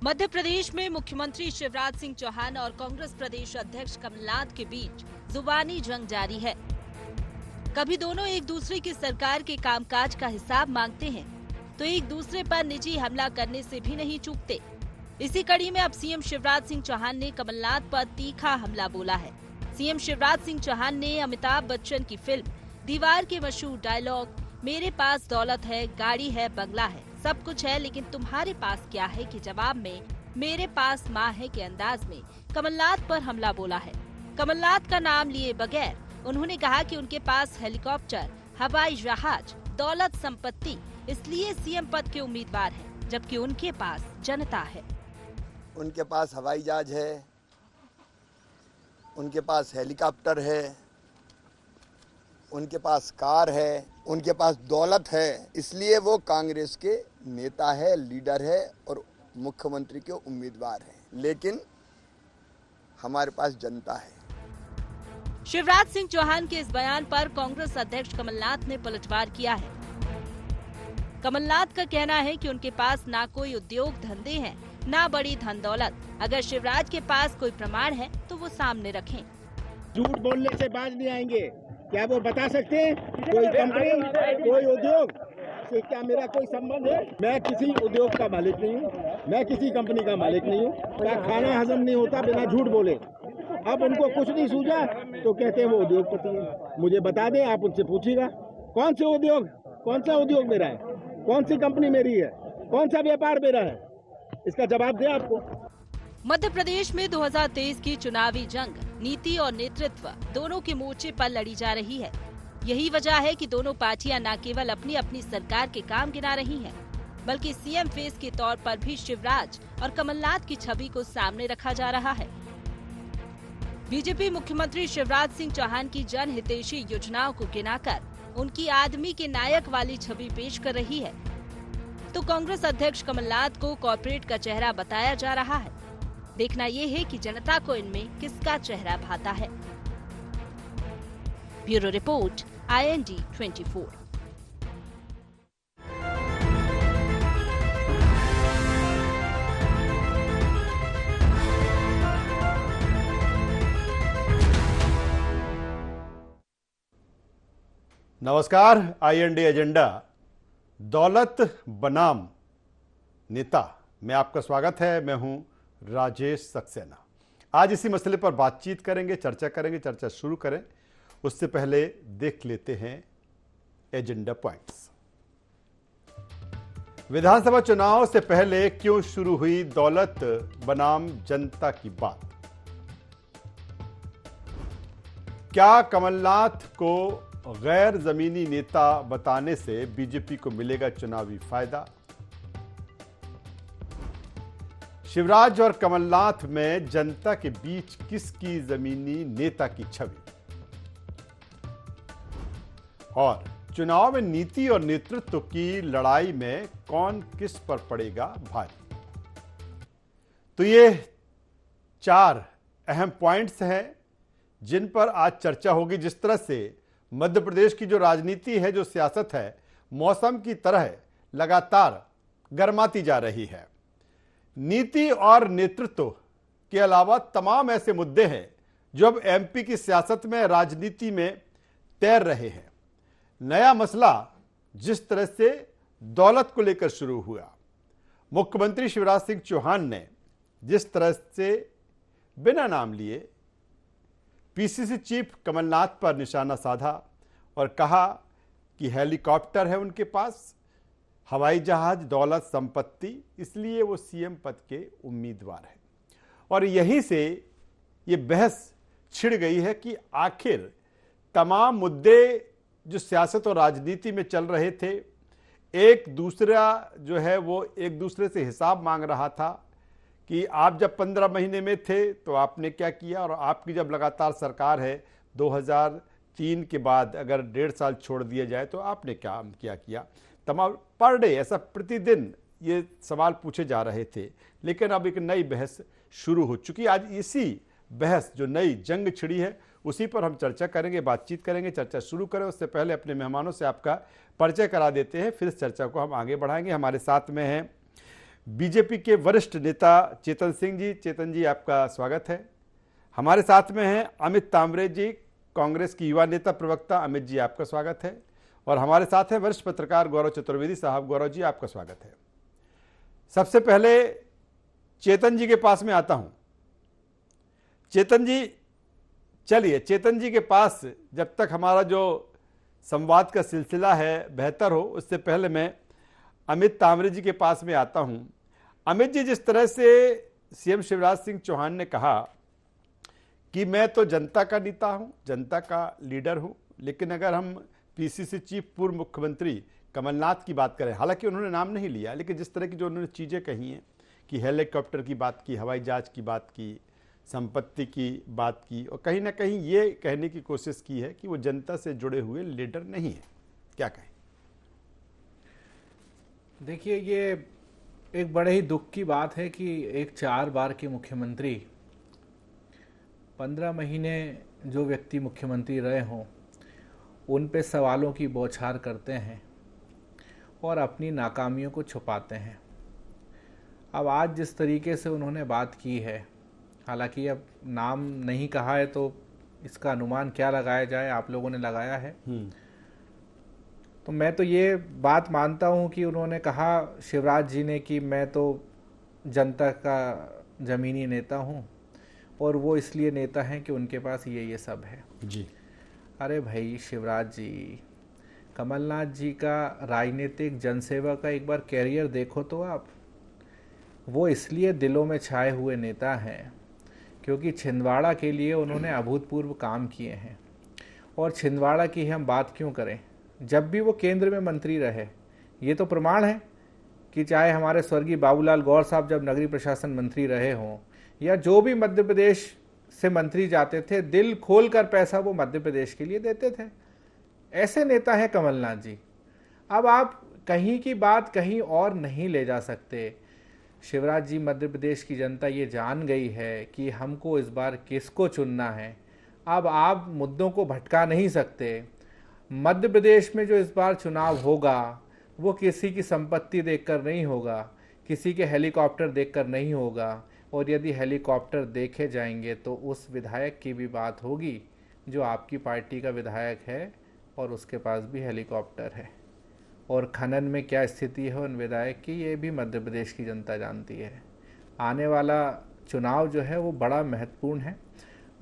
मध्य प्रदेश में मुख्यमंत्री शिवराज सिंह चौहान और कांग्रेस प्रदेश अध्यक्ष कमलनाथ के बीच जुबानी जंग जारी है। कभी दोनों एक दूसरे की सरकार के कामकाज का हिसाब मांगते हैं, तो एक दूसरे पर निजी हमला करने से भी नहीं चूकते। इसी कड़ी में अब सीएम शिवराज सिंह चौहान ने कमलनाथ पर तीखा हमला बोला है। सीएम शिवराज सिंह चौहान ने अमिताभ बच्चन की फिल्म दीवार के मशहूर डायलॉग "मेरे पास दौलत है, गाड़ी है, बंगला है, सब कुछ है, लेकिन तुम्हारे पास क्या है" के जवाब में "मेरे पास माँ है" के अंदाज में कमलनाथ पर हमला बोला है। कमलनाथ का नाम लिए बगैर उन्होंने कहा कि उनके पास हेलीकॉप्टर, हवाई जहाज, दौलत संपत्ति, इसलिए सीएम पद के उम्मीदवार हैं, जबकि उनके पास जनता है। उनके पास हवाई जहाज है, उनके पास हेलीकॉप्टर है, उनके पास कार है, उनके पास दौलत है, इसलिए वो कांग्रेस के नेता है, लीडर है और मुख्यमंत्री के उम्मीदवार हैं। लेकिन हमारे पास जनता है। शिवराज सिंह चौहान के इस बयान पर कांग्रेस अध्यक्ष कमलनाथ ने पलटवार किया है। कमलनाथ का कहना है कि उनके पास ना कोई उद्योग धंधे हैं, ना बड़ी धन दौलत। अगर शिवराज के पास कोई प्रमाण है तो वो सामने रखें। झूठ बोलने से बाज नहीं आएंगे। क्या वो बता सकते हैं कोई कंपनी, कोई उद्योग से क्या मेरा कोई संबंध है? मैं किसी उद्योग का मालिक नहीं हूँ, मैं किसी कंपनी का मालिक नहीं हूँ। क्या खाना हजम नहीं होता बिना झूठ बोले? अब उनको कुछ नहीं सूझा तो कहते हैं वो उद्योगपति है। मुझे बता दें, आप उनसे पूछिएगा कौन से उद्योग, कौन सा उद्योग मेरा है, कौन सी कंपनी मेरी है, कौन सा व्यापार मेरा है, इसका जवाब दे आपको। मध्य प्रदेश में 2023 की चुनावी जंग नीति और नेतृत्व दोनों के मोर्चे पर लड़ी जा रही है। यही वजह है कि दोनों पार्टियां न केवल अपनी अपनी सरकार के काम गिना रही हैं, बल्कि सीएम फेस के तौर पर भी शिवराज और कमलनाथ की छवि को सामने रखा जा रहा है। बीजेपी मुख्यमंत्री शिवराज सिंह चौहान की जनहितैषी योजनाओं को गिनाकर उनकी आदमी के नायक वाली छवि पेश कर रही है, तो कांग्रेस अध्यक्ष कमलनाथ को कॉर्पोरेट का चेहरा बताया जा रहा है। देखना ये है कि जनता को इनमें किसका चेहरा भाता है। Bureau report, IND 24। नमस्कार। IND एजेंडा दौलत बनाम नेता में आपका स्वागत है। मैं हूं राजेश सक्सेना। आज इसी मसले पर बातचीत करेंगे, चर्चा करेंगे। चर्चा शुरू करें उससे पहले देख लेते हैं एजेंडा पॉइंट्स। विधानसभा चुनाव से पहले क्यों शुरू हुई दौलत बनाम जनता की बात? क्या कमलनाथ को गैर जमीनी नेता बताने से बीजेपी को मिलेगा चुनावी फायदा? शिवराज और कमलनाथ में जनता के बीच किसकी जमीनी नेता की छवि? और चुनाव में नीति और नेतृत्व की लड़ाई में कौन किस पर पड़ेगा भारी? तो ये 4 अहम पॉइंट्स हैं जिन पर आज चर्चा होगी। जिस तरह से मध्य प्रदेश की जो राजनीति है, जो सियासत है, मौसम की तरह लगातार गर्माती जा रही है। नीति और नेतृत्व के अलावा तमाम ऐसे मुद्दे हैं जो अब MP की सियासत में, राजनीति में तैर रहे हैं। नया मसला जिस तरह से दौलत को लेकर शुरू हुआ, मुख्यमंत्री शिवराज सिंह चौहान ने जिस तरह से बिना नाम लिए PCC चीफ कमलनाथ पर निशाना साधा और कहा कि हेलीकॉप्टर है उनके पास, हवाई जहाज, दौलत, संपत्ति, इसलिए वो सीएम पद के उम्मीदवार हैं। और यहीं से ये बहस छिड़ गई है कि आखिर तमाम मुद्दे जो सियासत और राजनीति में चल रहे थे, एक दूसरा जो है वो एक दूसरे से हिसाब मांग रहा था कि आप जब 15 महीने में थे तो आपने क्या किया, और आपकी जब लगातार सरकार है 2003 के बाद अगर 1.5 साल छोड़ दिया जाए तो आपने क्या किया। तमाम पर डे ऐसा प्रतिदिन ये सवाल पूछे जा रहे थे। लेकिन अब एक नई बहस शुरू हो चुकी। आज इसी बहस, जो नई जंग छिड़ी है, उसी पर हम चर्चा करेंगे, बातचीत करेंगे। चर्चा शुरू करें उससे पहले अपने मेहमानों से आपका परिचय करा देते हैं, फिर इस चर्चा को हम आगे बढ़ाएंगे। हमारे साथ में हैं बीजेपी के वरिष्ठ नेता चेतन सिंह जी। चेतन जी, आपका स्वागत है। हमारे साथ में हैं अमित तामरे जी, कांग्रेस की युवा नेता प्रवक्ता। अमित जी, आपका स्वागत है। और हमारे साथ हैं वरिष्ठ पत्रकार गौरव चतुर्वेदी साहब। गौरव जी, आपका स्वागत है। सबसे पहले चेतन जी के पास में आता हूं। चेतन जी, चलिए चेतन जी के पास जब तक हमारा जो संवाद का सिलसिला है बेहतर हो, उससे पहले मैं अमित तामरे जी के पास में आता हूं। अमित जी, जिस तरह से सीएम शिवराज सिंह चौहान ने कहा कि मैं तो जनता का नेता हूं, जनता का लीडर हूं, लेकिन अगर हम पीसीसी चीफ पूर्व मुख्यमंत्री कमलनाथ की बात करें, हालांकि उन्होंने नाम नहीं लिया, लेकिन जिस तरह की जो उन्होंने चीज़ें कही हैं कि हेलीकॉप्टर की बात की, हवाई जहाज की बात की, संपत्ति की बात की, और कहीं ना कहीं ये कहने की कोशिश की है कि वो जनता से जुड़े हुए लीडर नहीं है, क्या कहें? देखिए, ये एक बड़े ही दुख की बात है कि एक 4 बार के मुख्यमंत्री 15 महीने जो व्यक्ति मुख्यमंत्री रहे हों उन पे सवालों की बौछार करते हैं और अपनी नाकामियों को छुपाते हैं। अब आज जिस तरीके से उन्होंने बात की है, हालांकि अब नाम नहीं कहा है तो इसका अनुमान क्या लगाया जाए, आप लोगों ने लगाया है। तो मैं तो ये बात मानता हूँ कि उन्होंने कहा शिवराज जी ने कि मैं तो जनता का ज़मीनी नेता हूँ और वो इसलिए नेता हैं कि उनके पास ये सब है जी। अरे भाई शिवराज जी, कमलनाथ जी का राजनीतिक जनसेवा का एक बार कैरियर देखो तो आप। वो इसलिए दिलों में छाए हुए नेता हैं क्योंकि छिंदवाड़ा के लिए उन्होंने अभूतपूर्व काम किए हैं। और छिंदवाड़ा की हम बात क्यों करें, जब भी वो केंद्र में मंत्री रहे, ये तो प्रमाण है कि चाहे हमारे स्वर्गीय बाबूलाल गौर साहब जब नगरीय प्रशासन मंत्री रहे हों या जो भी मध्य प्रदेश से मंत्री जाते थे, दिल खोल कर पैसा वो मध्य प्रदेश के लिए देते थे। ऐसे नेता हैं कमलनाथ जी। अब आप कहीं की बात कहीं और नहीं ले जा सकते। शिवराज जी, मध्य प्रदेश की जनता ये जान गई है कि हमको इस बार किसको चुनना है। अब आप मुद्दों को भटका नहीं सकते। मध्य प्रदेश में जो इस बार चुनाव होगा वो किसी की संपत्ति देखकर नहीं होगा, किसी के हेलीकॉप्टर देखकर नहीं होगा। और यदि हेलीकॉप्टर देखे जाएंगे तो उस विधायक की भी बात होगी जो आपकी पार्टी का विधायक है और उसके पास भी हेलीकॉप्टर है। और खनन में क्या स्थिति है उन विधायक की, ये भी मध्य प्रदेश की जनता जानती है। आने वाला चुनाव जो है वो बड़ा महत्वपूर्ण है।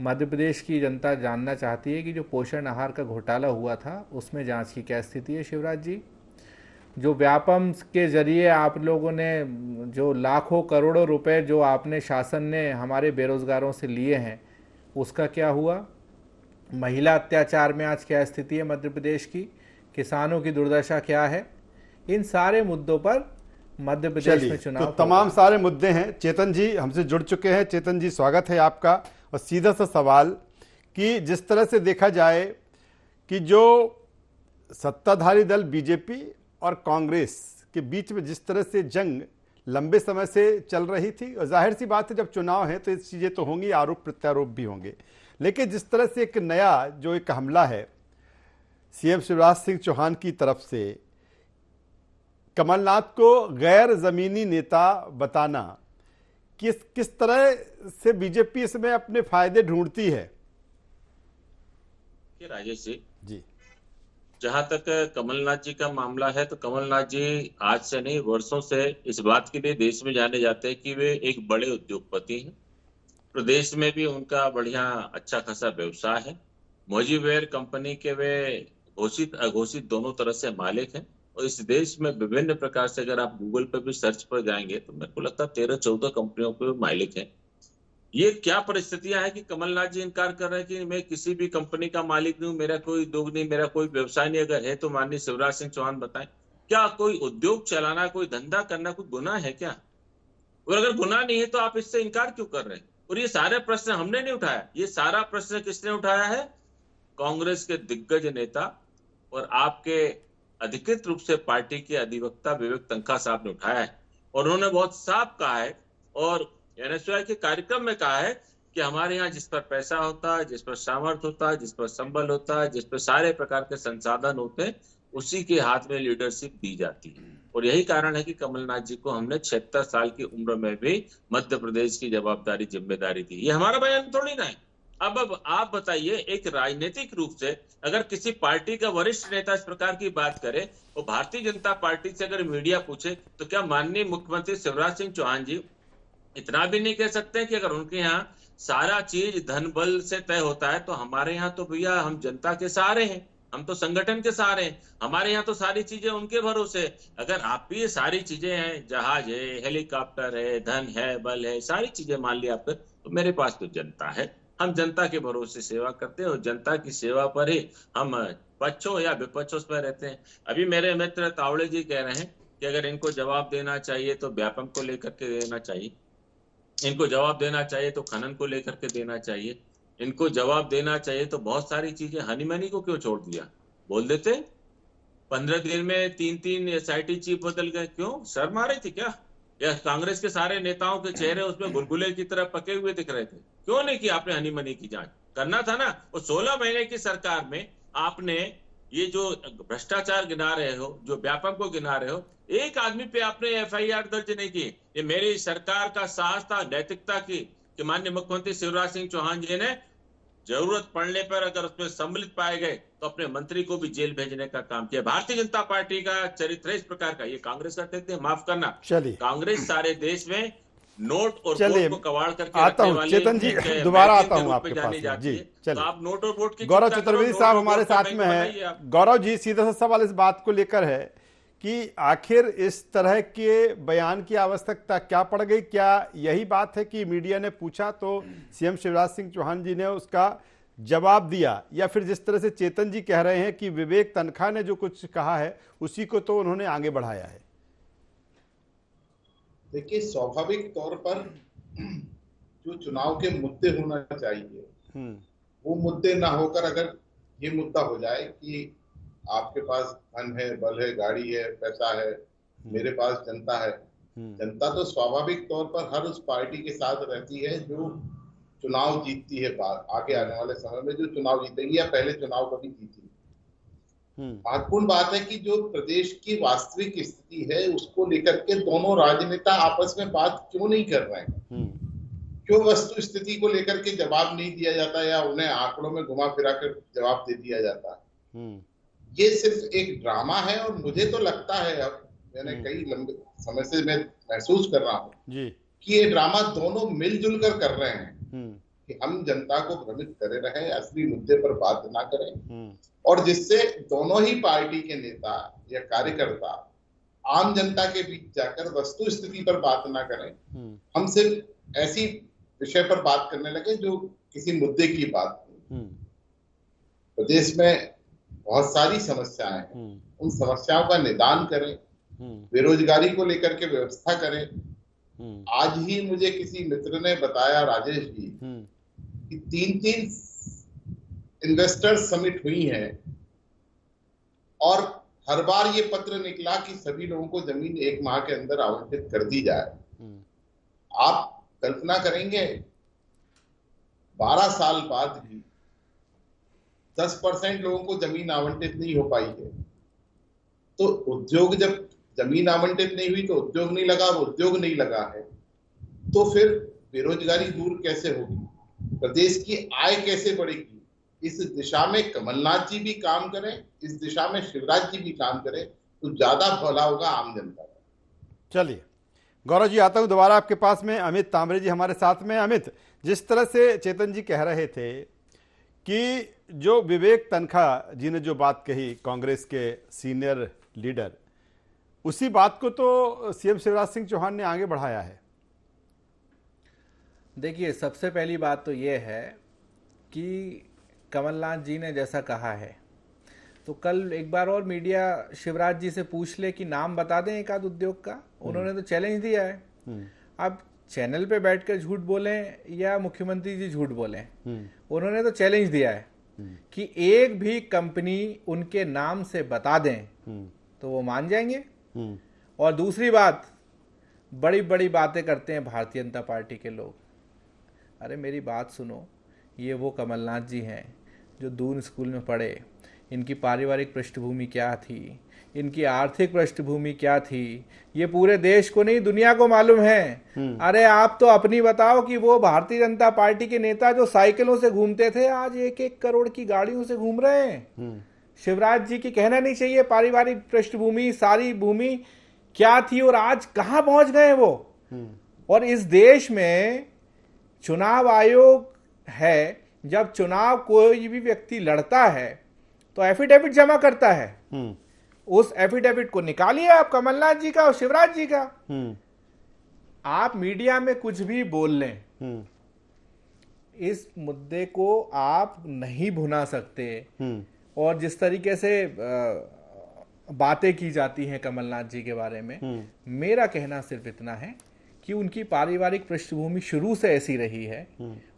मध्य प्रदेश की जनता जानना चाहती है कि जो पोषण आहार का घोटाला हुआ था उसमें जांच की क्या स्थिति है। शिवराज जी, जो व्यापम के जरिए आप लोगों ने जो लाखों करोड़ों रुपए जो आपने शासन ने हमारे बेरोजगारों से लिए हैं, उसका क्या हुआ? महिला अत्याचार में आज क्या स्थिति है मध्य प्रदेश की? किसानों की दुर्दशा क्या है? इन सारे मुद्दों पर मध्य प्रदेश में चुनाव, तो तमाम सारे मुद्दे हैं। चेतन जी हमसे जुड़ चुके हैं। चेतन जी, स्वागत है आपका। और सीधा सा सवाल कि जिस तरह से देखा जाए कि जो सत्ताधारी दल बीजेपी और कांग्रेस के बीच में जिस तरह से जंग लंबे समय से चल रही थी, और जाहिर सी बात है जब चुनाव है तो ये चीज़ें तो होंगी, आरोप प्रत्यारोप भी होंगे, लेकिन जिस तरह से एक नया जो एक हमला है सीएम शिवराज सिंह चौहान की तरफ से कमलनाथ को गैर जमीनी नेता बताना, किस तरह से बीजेपी इसमें अपने फायदे ढूंढती है? राजेश जी, जहां तक कमलनाथ जी का मामला है तो कमलनाथ जी आज से नहीं वर्षों से इस बात के लिए देश में जाने जाते हैं कि वे एक बड़े उद्योगपति हैं। प्रदेश में भी उनका बढ़िया अच्छा खासा व्यवसाय है। मौजीवेयर कंपनी के वे घोषित अघोषित दोनों तरह से मालिक हैं। और इस देश में विभिन्न प्रकार से अगर आप गूगल पे भी सर्च पर जाएंगे तो मेरे को लगता है 13-14 कंपनियों पे मालिक हैं। ये क्या परिस्थितियां हैं कि कमलनाथ जी इनकार कर रहे हैं कि मैं किसी भी कंपनी का मालिक नहीं हूं, मेरा कोई उद्योग नहीं, मेरा कोई व्यवसाय नहीं। अगर है तो माननीय शिवराज सिंह चौहान बताएं, क्या कोई उद्योग चलाना, कोई धंधा करना कोई गुनाह है क्या? और अगर गुनाह नहीं है तो आप इससे इनकार क्यों कर रहे हैं? और ये सारे प्रश्न हमने नहीं उठाया, ये सारा प्रश्न किसने उठाया है? कांग्रेस के दिग्गज नेता और आपके अधिकृत रूप से पार्टी के अधिवक्ता विवेक तन्खा साहब ने उठाया है। और उन्होंने बहुत साफ कहा है और एनएसयूआई के कार्यक्रम में कहा है कि हमारे यहाँ जिस पर पैसा होता है, जिस पर सामर्थ्य होता है, जिस पर संबल होता है, जिस पर सारे प्रकार के संसाधन होते हैं, उसी के हाथ में लीडरशिप दी जाती है। और यही कारण है कि कमलनाथ जी को हमने 76 साल की उम्र में भी मध्य प्रदेश की जवाबदारी, जिम्मेदारी दी। ये हमारा बयान थोड़ी ना है। अब आप बताइए, एक राजनीतिक रूप से अगर किसी पार्टी का वरिष्ठ नेता इस प्रकार की बात करे, और भारतीय जनता पार्टी से अगर मीडिया पूछे, तो क्या माननीय मुख्यमंत्री शिवराज सिंह चौहान जी इतना भी नहीं कह सकते कि अगर उनके यहाँ सारा चीज धन बल से तय होता है, तो हमारे यहाँ तो भैया हम जनता के सहारे हैं, हम तो संगठन के सहारे हैं, हमारे यहाँ तो सारी चीजें उनके भरोसे। अगर आप भी ये सारी चीजें हैं, जहाज है, हेलीकॉप्टर है, धन है, बल है, सारी चीजें मान लिया आपने, तो मेरे पास तो जनता है। हम जनता के भरोसे सेवा करते हैं और जनता की सेवा पर ही हम पक्षों या विपक्षों पर रहते हैं। अभी मेरे मित्र तावड़े जी कह रहे हैं कि अगर इनको जवाब देना चाहिए तो व्यापम को लेकर के देना चाहिए, इनको जवाब देना चाहिए तो खनन को लेकर के देना चाहिए, इनको जवाब देना चाहिए तो बहुत सारी चीजें, हनीमनी को क्यों छोड़ दिया? बोल देते। 15 दिन में 3 एसआईटी चीफ बदल गए, क्यों? शर्म आ रही थी क्या? या कांग्रेस के सारे नेताओं के चेहरे उसमें गुलगुले की तरह पके हुए दिख रहे थे? क्यों नहीं किया आपने हनीमनी की जांच? करना था ना। और 16 महीने की सरकार में आपने ये जो भ्रष्टाचार गिना रहे हो, जो व्यापक को गिना रहे हो, एक आदमी पे आपने एफआईआर दर्ज नहीं की। ये मेरी सरकार का साहस था, नैतिकता की, कि माननीय मुख्यमंत्री शिवराज सिंह चौहान जी ने जरूरत पड़ने पर अगर उसमें सम्मिलित पाए गए तो अपने मंत्री को भी जेल भेजने का काम किया। भारतीय जनता पार्टी का चरित्र इस प्रकार का, ये कांग्रेस का चरित्र, माफ करना, चलिए कांग्रेस सारे देश में नोट और चलिए, वोट को कबाड़ करके आता रखने हूं वाली चेतन जी, एक दोबारा मैगजीन आता के हूं रूप आपके में पास जानी में। जाती जी है। तो चलिए, आप नोट और वोट की गौरव चिंता करो, चतुर्वेदी नोट साहब और हमारे वोट का साथ बैंक में बनाइए है। आप। गौरव जी, सीधा सा सवाल इस बात को लेकर है कि आखिर इस तरह के बयान की आवश्यकता क्या पड़ गई? क्या यही बात है कि मीडिया ने पूछा तो सीएम शिवराज सिंह चौहान जी ने उसका जवाब दिया, या फिर जिस तरह से चेतन जी कह रहे हैं कि विवेक तनखा ने जो कुछ कहा है उसी को तो उन्होंने आगे बढ़ाया है? देखिए, स्वाभाविक तौर पर जो चुनाव के मुद्दे होना चाहिए, वो मुद्दे ना होकर अगर ये मुद्दा हो जाए कि आपके पास धन है, बल है, गाड़ी है, पैसा है, मेरे पास जनता है। जनता तो स्वाभाविक तौर पर हर उस पार्टी के साथ रहती है जो चुनाव जीतती है, आगे आने वाले समय में जो चुनाव जीतेगी या पहले चुनाव कभी जीती। महत्वपूर्ण बात है कि जो प्रदेश की वास्तविक स्थिति है उसको लेकर के दोनों राजनेता आपस में बात क्यों नहीं कर रहे हैं? क्यों वस्तु स्थिति को लेकर के जवाब नहीं दिया जाता या उन्हें आंकड़ों में घुमा फिरा कर जवाब दे दिया जाता है? ये सिर्फ एक ड्रामा है। और मुझे तो लगता है, अब मैंने कई लंबे समय से मैं महसूस कर रहा हूँ कि ये ड्रामा दोनों मिलजुल कर रहे हैं कि हम जनता को भ्रमित करे रहे, असली मुद्दे पर बात ना करें, और जिससे दोनों ही पार्टी के नेता या कार्यकर्ता आम जनता के बीच जाकर वस्तु स्थिति पर बात ना करें। हम सिर्फ ऐसी विषय पर बात करने लगे जो किसी मुद्दे की बात नहीं। प्रदेश में बहुत सारी समस्याएं हैं, उन समस्याओं का निदान करें, बेरोजगारी को लेकर के व्यवस्था करें। आज ही मुझे किसी मित्र ने बताया, राजेश जी, कि 3 इन्वेस्टर समिट हुई हैं और हर बार ये पत्र निकला कि सभी लोगों को जमीन 1 माह के अंदर आवंटित कर दी जाए। आप कल्पना करेंगे 12 साल बाद भी 10% लोगों को जमीन आवंटित नहीं हो पाई है। तो उद्योग, जब जमीन आवंटित नहीं हुई तो उद्योग नहीं लगा, और उद्योग नहीं लगा है तो फिर बेरोजगारी दूर कैसे होगी? प्रदेश की आय कैसे बढ़ेगी? इस दिशा में कमलनाथ जी भी काम करें, इस दिशा में शिवराज जी भी काम करें तो ज्यादा भला होगा आम जनता का। चलिए गौरव जी, आता हूं दोबारा आपके पास में। अमित तांबरे जी हमारे साथ में। अमित, जिस तरह से चेतन जी कह रहे थे कि जो विवेक तनखा जी ने जो बात कही, कांग्रेस के सीनियर लीडर, उसी बात को तो सीएम शिवराज सिंह चौहान ने आगे बढ़ाया है। देखिए, सबसे पहली बात तो ये है कि कमलनाथ जी ने जैसा कहा है, तो कल एक बार और मीडिया शिवराज जी से पूछ ले कि नाम बता दें एक आध उद्योग का। उन्होंने तो चैलेंज दिया है। अब चैनल पे बैठकर झूठ बोलें या मुख्यमंत्री जी झूठ बोलें, उन्होंने तो चैलेंज दिया है कि एक भी कंपनी उनके नाम से बता दें तो वो मान जाएंगे। और दूसरी बात, बड़ी बड़ी बातें करते हैं भारतीय जनता पार्टी के लोग। अरे मेरी बात सुनो, ये वो कमलनाथ जी हैं जो दून स्कूल में पढ़े। इनकी पारिवारिक पृष्ठभूमि क्या थी, इनकी आर्थिक पृष्ठभूमि क्या थी, ये पूरे देश को नहीं दुनिया को मालूम है। अरे आप तो अपनी बताओ कि वो भारतीय जनता पार्टी के नेता जो साइकिलों से घूमते थे आज 1-1 करोड़ की गाड़ियों से घूम रहे हैं। शिवराज जी की कहना नहीं चाहिए पारिवारिक पृष्ठभूमि, सारी भूमि क्या थी और आज कहां पहुंच गए वो। और इस देश में चुनाव आयोग है, जब चुनाव कोई भी व्यक्ति लड़ता है तो एफिडेविट जमा करता है। उस एफिडेविट को निकालिए आप, कमलनाथ जी का और शिवराज जी का। आप मीडिया में कुछ भी बोल लें, इस मुद्दे को आप नहीं भुना सकते। और जिस तरीके से बातें की जाती हैं कमलनाथ जी के बारे में, मेरा कहना सिर्फ इतना है कि उनकी पारिवारिक पृष्ठभूमि शुरू से ऐसी रही है।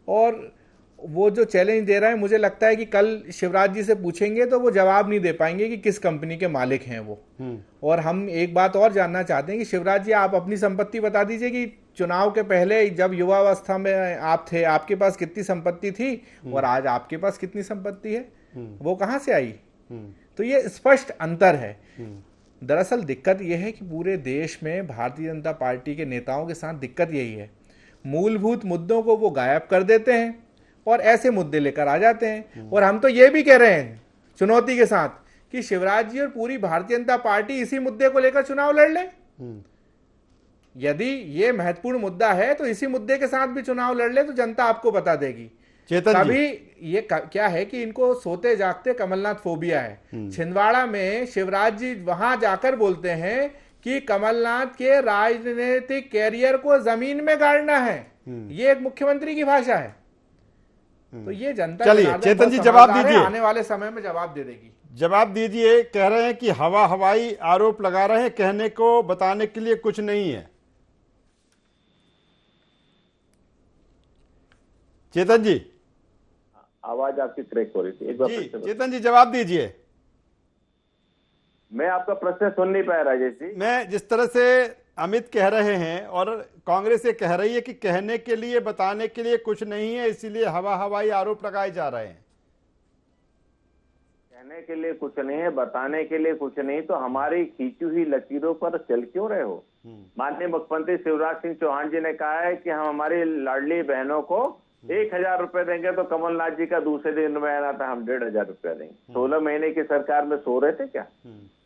और वो जो चैलेंज दे रहे हैं, मुझे लगता है कि कल शिवराज जी से पूछेंगे तो वो जवाब नहीं दे पाएंगे कि किस कंपनी के मालिक हैं वो। और हम एक बात और जानना चाहते हैं कि शिवराज जी, आप अपनी संपत्ति बता दीजिए कि चुनाव के पहले जब युवावस्था में आप थे, आपके पास कितनी संपत्ति थी और आज आपके पास कितनी संपत्ति है, वो कहां से आई। तो ये स्पष्ट अंतर है। दरअसल दिक्कत यह है कि पूरे देश में भारतीय जनता पार्टी के नेताओं के साथ दिक्कत यही है, मूलभूत मुद्दों को वो गायब कर देते हैं और ऐसे मुद्दे लेकर आ जाते हैं। और हम तो ये भी कह रहे हैं चुनौती के साथ कि शिवराज जी और पूरी भारतीय जनता पार्टी इसी मुद्दे को लेकर चुनाव लड़ लें। यदि ये महत्वपूर्ण मुद्दा है तो इसी मुद्दे के साथ भी चुनाव लड़ ले, तो जनता आपको बता देगी। कभी ये क्या है कि इनको सोते जागते कमलनाथ फोबिया है। छिंदवाड़ा में शिवराज जी वहां जाकर बोलते हैं कि कमलनाथ के राजनीतिक कैरियर को जमीन में गाड़ना है। ये एक मुख्यमंत्री की भाषा है। तो ये जनता, चलिए चेतन जी जवाब दीजिए, आने वाले समय में जवाब दे देगी। जवाब दीजिए। कह रहे हैं कि हवाई आरोप लगा रहे हैं, कहने को बताने के लिए कुछ नहीं है। चेतन जी, आवाज आपकी क्रैक हो रही थी, एक बार जी फिर से चेतन जी जवाब दीजिए। मैं आपका प्रश्न सुन नहीं पाया राजेश जी। मैं जिस तरह से अमित कह रहे हैं और कांग्रेस ये कह रही है कि कहने के लिए बताने के लिए कुछ नहीं है, इसीलिए हवाई आरोप लगाए जा रहे हैं। कहने के लिए कुछ नहीं है, बताने के लिए कुछ नहीं, तो हमारी खींची हुई लकीरों पर चल क्यों रहे हो। माननीय मुख्यमंत्री शिवराज सिंह चौहान जी ने कहा है कि हम हमारी लाडली बहनों को 1,000 रुपए देंगे, तो कमलनाथ जी का दूसरे दिन में आना था हम 1,500 रुपया देंगे। 16 महीने की सरकार में सो रहे थे क्या?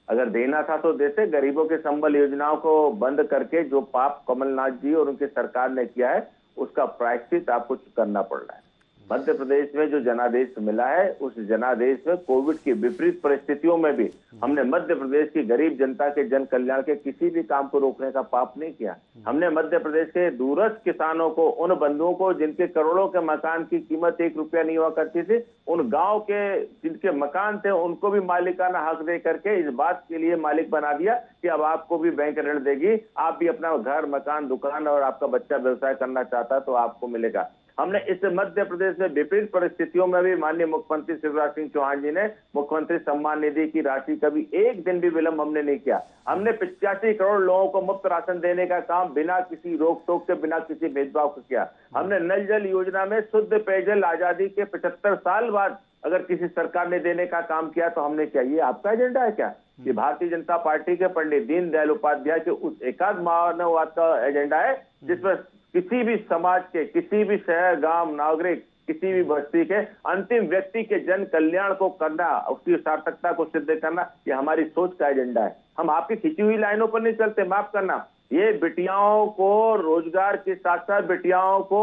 अगर देना था तो देते। गरीबों के संबल योजनाओं को बंद करके जो पाप कमलनाथ जी और उनकी सरकार ने किया है, उसका प्रायश्चित आपको करना पड़ रहा है। मध्य प्रदेश में जो जनादेश मिला है, उस जनादेश में कोविड की विपरीत परिस्थितियों में भी हमने मध्य प्रदेश की गरीब जनता के जन कल्याण के किसी भी काम को रोकने का पाप नहीं किया। हमने मध्य प्रदेश के दूरस्थ किसानों को, उन बंधुओं को जिनके करोड़ों के मकान की कीमत 1 रुपया नहीं हुआ करती थी, उन गांव के जिनके मकान थे, उनको भी मालिकाना हक दे करके इस बात के लिए मालिक बना दिया कि अब आपको भी बैंक ऋण देगी, आप भी अपना घर, मकान, दुकान और आपका बच्चा व्यवसाय करना चाहता तो आपको मिलेगा। हमने इस मध्य प्रदेश में विपरीत परिस्थितियों में भी माननीय मुख्यमंत्री शिवराज सिंह चौहान जी ने मुख्यमंत्री सम्मान निधि की राशि कभी एक दिन भी विलंब हमने नहीं किया। हमने 85 करोड़ लोगों को मुफ्त राशन देने का काम बिना किसी रोक टोक के, बिना किसी भेदभाव के किया। हमने नल जल योजना में शुद्ध पेयजल आजादी के 75 साल बाद अगर किसी सरकार ने देने का काम किया तो हमने किया। ये आपका एजेंडा है क्या? ये भारतीय जनता पार्टी के पंडित दीनदयाल उपाध्याय के उस एकाध मानववाद का एजेंडा है जिसमें किसी भी समाज के, किसी भी शहर, गांव, नागरिक, किसी भी बस्ती के अंतिम व्यक्ति के जन कल्याण को करना, उसकी सार्थकता को सिद्ध करना, ये हमारी सोच का एजेंडा है। हम आपकी खींची हुई लाइनों पर नहीं चलते, माफ करना। ये बिटियाओं को रोजगार के साथ साथ, बिटियाओं को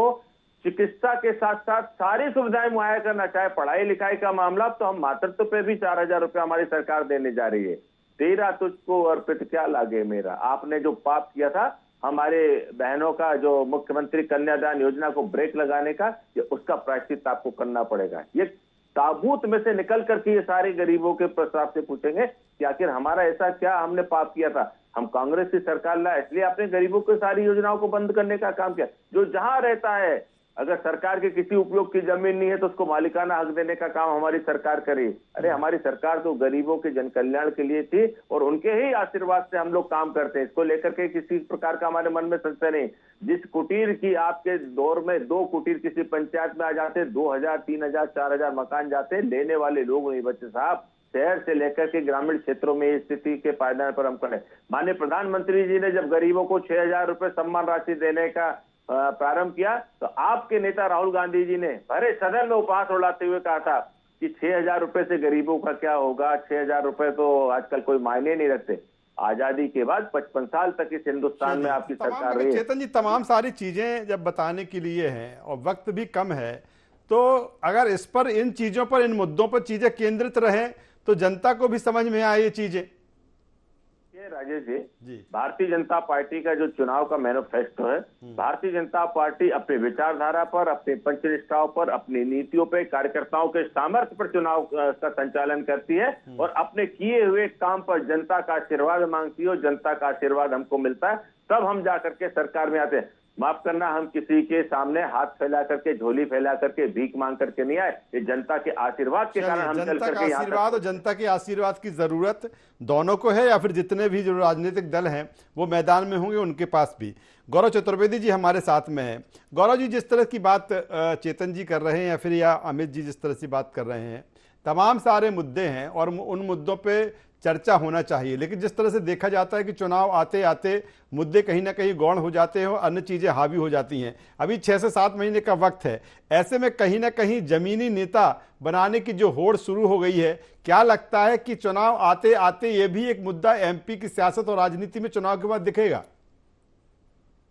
चिकित्सा के साथ साथ सारी सुविधाएं मुहैया करना, चाहे पढ़ाई लिखाई का मामला, तो हम मातृत्व पे भी 4,000 रुपया हमारी सरकार देने जा रही है। तेरा तुझको अर्पित क्या लागे मेरा। आपने जो पाप किया था हमारे बहनों का, जो मुख्यमंत्री कन्यादान योजना को ब्रेक लगाने का, ये उसका प्रायश्चित आपको करना पड़ेगा। ये ताबूत में से निकल करके ये सारे गरीबों के प्रस्ताव से पूछेंगे कि आखिर हमारा ऐसा क्या हमने पाप किया था। हम कांग्रेस की सरकार लाए इसलिए आपने गरीबों की सारी योजनाओं को बंद करने का काम किया। जो जहां रहता है, अगर सरकार के किसी उपयोग की जमीन नहीं है तो उसको मालिकाना हक देने का काम हमारी सरकार करे। अरे हमारी सरकार तो गरीबों के जन कल्याण के लिए थी और उनके ही आशीर्वाद से हम लोग काम करते हैं। इसको लेकर के किसी प्रकार का हमारे मन में संशय नहीं। जिस कुटीर की आपके दौर में 2 कुटीर किसी पंचायत में आ जाते, 2000, 3000, 4000 मकान जाते, लेने वाले लोग नहीं बच्चे साहब। शहर से लेकर के ग्रामीण क्षेत्रों में इस स्थिति के पायदान पर हम खड़े। माननीय प्रधानमंत्री जी ने जब गरीबों को 6000 रुपए सम्मान राशि देने का प्रारंभ किया तो आपके नेता राहुल गांधी जी ने भरे सदन में उपहास उड़ाते हुए कहा था कि 6000 रुपए से गरीबों का क्या होगा, 6000 रुपए तो आजकल कोई मायने नहीं रखते। आजादी के बाद 55 साल तक इस हिंदुस्तान में आपकी सरकार रही है। चेतन जी, तमाम सारी चीजें जब बताने के लिए हैं और वक्त भी कम है, तो अगर इस पर, इन चीजों पर, इन मुद्दों पर चीजें केंद्रित रहें तो जनता को भी समझ में आए ये चीजें। राजेश जी, भारतीय जनता पार्टी का जो चुनाव का मैनिफेस्टो है, भारतीय जनता पार्टी अपने विचारधारा पर, अपने पंचनिष्ठाओं पर, अपनी नीतियों पे, कार्यकर्ताओं के सामर्थ्य पर चुनाव का संचालन करती है और अपने किए हुए काम पर जनता का आशीर्वाद मांगती है और जनता का आशीर्वाद हमको मिलता है तब हम जाकर के सरकार में आते हैं। माफ करना, हम किसी के सामने हाथ फैला करके, झोली फैला करके, भीख मांग करके नहीं आए। ये जनता के आशीर्वाद के कारण हम चल करके आशीर्वाद और जनता के आशीर्वाद की जरूरत दोनों को है, या फिर जितने भी जो राजनीतिक दल हैं वो मैदान में होंगे उनके पास भी। गौरव चतुर्वेदी जी हमारे साथ में हैं। गौरव जी, जिस तरह की बात चेतन जी कर रहे हैं या फिर या अमित जी जिस तरह से बात कर रहे हैं, तमाम सारे मुद्दे हैं और उन मुद्दों पर चर्चा होना चाहिए, लेकिन जिस तरह से देखा जाता है कि चुनाव आते आते मुद्दे कहीं ना कहीं गौण हो जाते हैं और अन्य चीजें हावी हो जाती हैं। अभी 6 से 7 महीने का वक्त है, ऐसे में कहीं ना कहीं जमीनी नेता बनाने की जो होड़ शुरू हो गई है, क्या लगता है कि चुनाव आते आते ये भी एक मुद्दा एमपी की सियासत और राजनीति में चुनाव के बाद दिखेगा?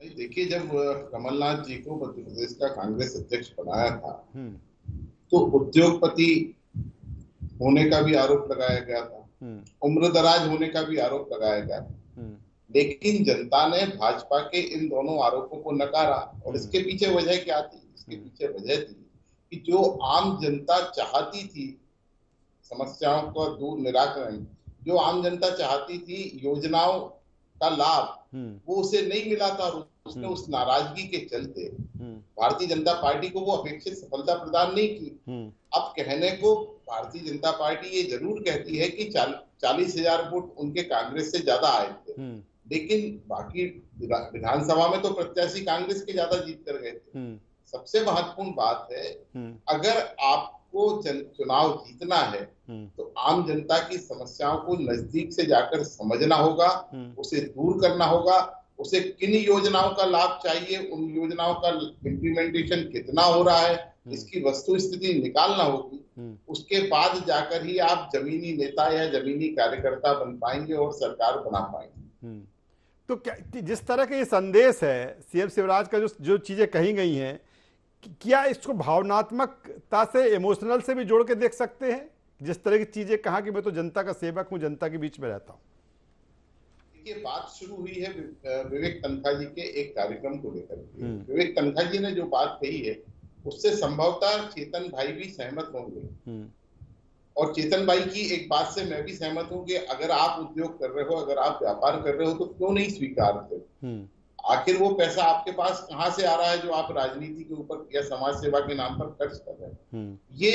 देखिए, जब कमलनाथ जी को मध्य प्रदेश का कांग्रेस अध्यक्ष बनाया था तो उद्योगपति होने का भी आरोप लगाया गया था, उम्रदराज होने का भी आरोप लगाया गया, लेकिन जनता ने भाजपा के इन दोनों आरोपों को नकारा। और इसके पीछे वजह क्या थी? इसके पीछे वजह थी कि जो आम जनता चाहती थी समस्याओं का दूर निराकरण, जो आम जनता चाहती थी योजनाओं का लाभ, वो उसे नहीं मिला था। उसने उस नाराजगी के चलते भारतीय जनता पार्टी को वो अपेक्षित सफलता प्रदान नहीं की। अब कहने को भारतीय जनता पार्टी ये जरूर कहती है कि 40,000 वोट उनके कांग्रेस से ज्यादा आए थे, लेकिन बाकी विधानसभा में तो प्रत्याशी कांग्रेस के ज्यादा जीत कर गए थे। सबसे महत्वपूर्ण बात है, अगर आपको चुनाव जीतना है तो आम जनता की समस्याओं को नजदीक से जाकर समझना होगा, उसे दूर करना होगा, उसे किन योजनाओं का लाभ चाहिए, उन योजनाओं का इम्प्लीमेंटेशन कितना हो रहा है, इसकी वस्तु स्थिति निकालना होगी। उसके बाद जाकर ही आप जमीनी नेता या जमीनी कार्यकर्ता बन पाएंगे और सरकार बना पाएंगे। तो क्या, जिस तरह का ये संदेश है सीएम शिवराज का, जो चीजें कही गई हैं, क्या इसको भावनात्मकता से, इमोशनल से भी जोड़ के देख सकते हैं? जिस तरह की चीजें कहा कि मैं तो जनता का सेवक हूं, जनता के बीच में रहता हूं। ये बात शुरू हुई है विवेक तनखा जी के एक कार्यक्रम को लेकर के। विवेक तनखा जी ने जो बात कही है उससे संभवतः चेतन भाई भी सहमत होंगे, और चेतन भाई की एक बात से मैं भी सहमत हूं कि अगर आप उद्योग कर रहे हो, अगर आप व्यापार कर रहे हो तो क्यों नहीं स्वीकारते? आखिर वो पैसा आपके पास कहां से आ रहा है जो आप राजनीति के ऊपर या समाज सेवा के नाम पर खर्च कर रहे हैं? ये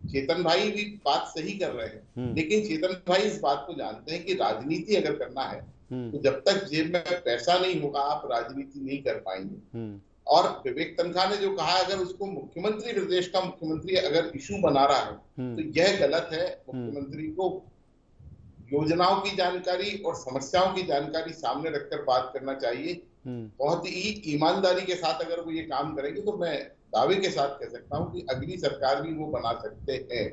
चेतन भाई भी बात सही कर रहे हैं, लेकिन चेतन भाई इस बात को जानते हैं कि राजनीति अगर करना है तो जब तक जेब में पैसा नहीं होगा आप राजनीति नहीं कर पाएंगे। और विवेक तनखा ने जो कहा, अगर उसको मुख्यमंत्री, प्रदेश का मुख्यमंत्री अगर इशू बना रहा है तो यह गलत है। मुख्यमंत्री को योजनाओं की जानकारी और समस्याओं की जानकारी सामने रखकर बात करना चाहिए। बहुत ही ईमानदारी के साथ अगर वो ये काम करेंगे तो मैं दावे के साथ कह सकता हूं कि अगली सरकार भी वो बना सकते हैं,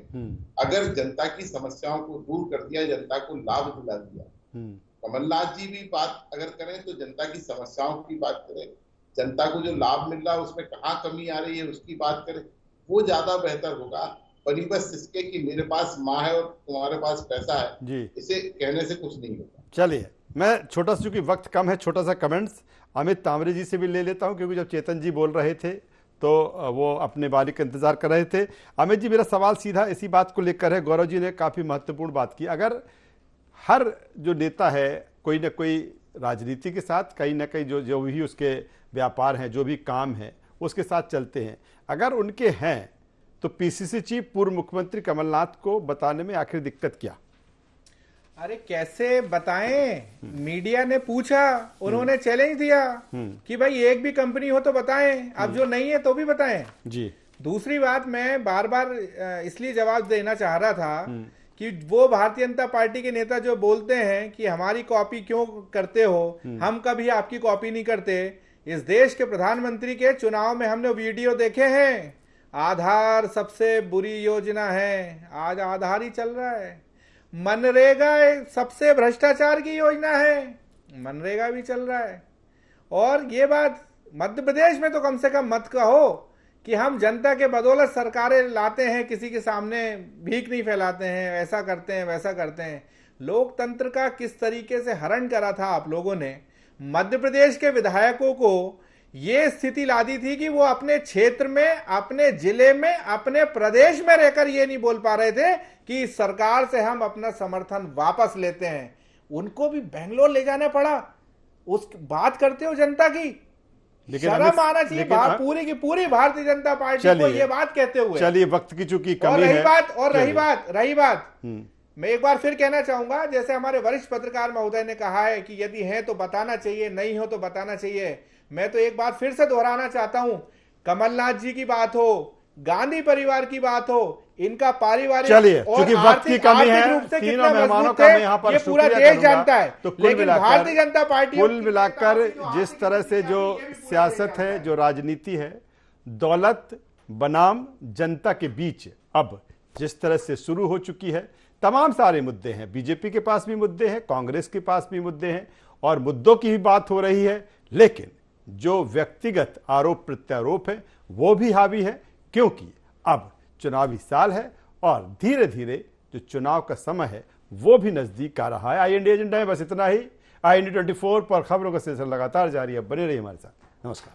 अगर जनता की समस्याओं को दूर कर दिया, जनता को लाभ दिला दिया। कमलनाथ जी भी बात अगर करें तो जनता की समस्याओं की बात करें, जनता को जो लाभ मिल रहा है उसमें कहाँ कमी आ रही है उसकी बात करें, वो ज्यादा बेहतर होगा। बस इसके कि मेरे पास माँ है और तुम्हारे पास पैसा है जी, इसे कहने से कुछ नहीं होगा। चलिए, मैं छोटा सा, चूंकि वक्त कम है, छोटा सा कमेंट्स अमित तांबरे जी से भी ले लेता हूं, क्योंकि जब चेतन जी बोल रहे थे तो वो अपने बारी का इंतजार कर रहे थे। अमित जी, मेरा सवाल सीधा इसी बात को लेकर है। गौरव जी ने काफी महत्वपूर्ण बात की। अगर हर जो नेता है कोई ना कोई राजनीति के साथ, कहीं ना कहीं जो भी उसके व्यापार हैं, जो भी काम है, उसके साथ चलते हैं। अगर उनके हैं तो पीसीसी चीफ पूर्व मुख्यमंत्री कमलनाथ को बताने में आखिर दिक्कत क्या? अरे कैसे बताएं, मीडिया ने पूछा, उन्होंने चैलेंज दिया कि भाई एक भी कंपनी हो तो बताएं, अब जो नहीं है तो भी बताएं जी। दूसरी बात, मैं बार बार इसलिए जवाब देना चाह रहा था कि वो भारतीय जनता पार्टी के नेता जो बोलते हैं कि हमारी कॉपी क्यों करते हो, हम कभी आपकी कॉपी नहीं करते। इस देश के प्रधानमंत्री के चुनाव में हमने वीडियो देखे हैं, आधार सबसे बुरी योजना है, आज आधार ही चल रहा है। मनरेगा सबसे भ्रष्टाचार की योजना है, मनरेगा भी चल रहा है। और ये बात मध्य प्रदेश में तो कम से कम मत कहो कि हम जनता के बदौलत सरकारें लाते हैं, किसी के सामने भीख नहीं फैलाते हैं, ऐसा करते हैं वैसा करते हैं। लोकतंत्र का किस तरीके से हरण करा था आप लोगों ने। मध्य प्रदेश के विधायकों को ये स्थिति ला दी थी कि वो अपने क्षेत्र में, अपने जिले में, अपने प्रदेश में रहकर ये नहीं बोल पा रहे थे कि सरकार से हम अपना समर्थन वापस लेते हैं। उनको भी बेंगलोर ले जाना पड़ा। उस बात करते हो जनता की, शर्म आना चाहिए पूरी की पूरी भारतीय जनता पार्टी को ये बात कहते हुए। चलिए, वक्त की चूंकि कमी है। रही बात मैं एक बार फिर कहना चाहूंगा, जैसे हमारे वरिष्ठ पत्रकार महोदय ने कहा है कि यदि है तो बताना चाहिए, नहीं हो तो बताना चाहिए। मैं तो एक बार फिर से दोहराना चाहता हूं, कमलनाथ जी की बात हो, गांधी परिवार की बात हो, इनका पारिवारिक और वक्त की कमी है, तीनों मेहमानों का मैं यहाँ पर पूरा देश जानता है। तो कुल भारतीय जनता पार्टी कुल मिलाकर जिस तरह से जो सियासत है, जो राजनीति है, दौलत बनाम जनता के बीच अब जिस तरह से शुरू हो चुकी है, तमाम सारे मुद्दे हैं। बीजेपी के पास भी मुद्दे हैं, कांग्रेस के पास भी मुद्दे हैं और मुद्दों की भी बात हो रही है, लेकिन जो व्यक्तिगत आरोप प्रत्यारोप है वो भी हावी है, क्योंकि अब चुनावी साल है और धीरे धीरे जो चुनाव का समय है वो भी नजदीक आ रहा है। IND एजेंडा है बस इतना ही। IND 24 पर खबरों का सिलसिला लगातार जारी है, बने रहिए हमारे साथ। नमस्कार।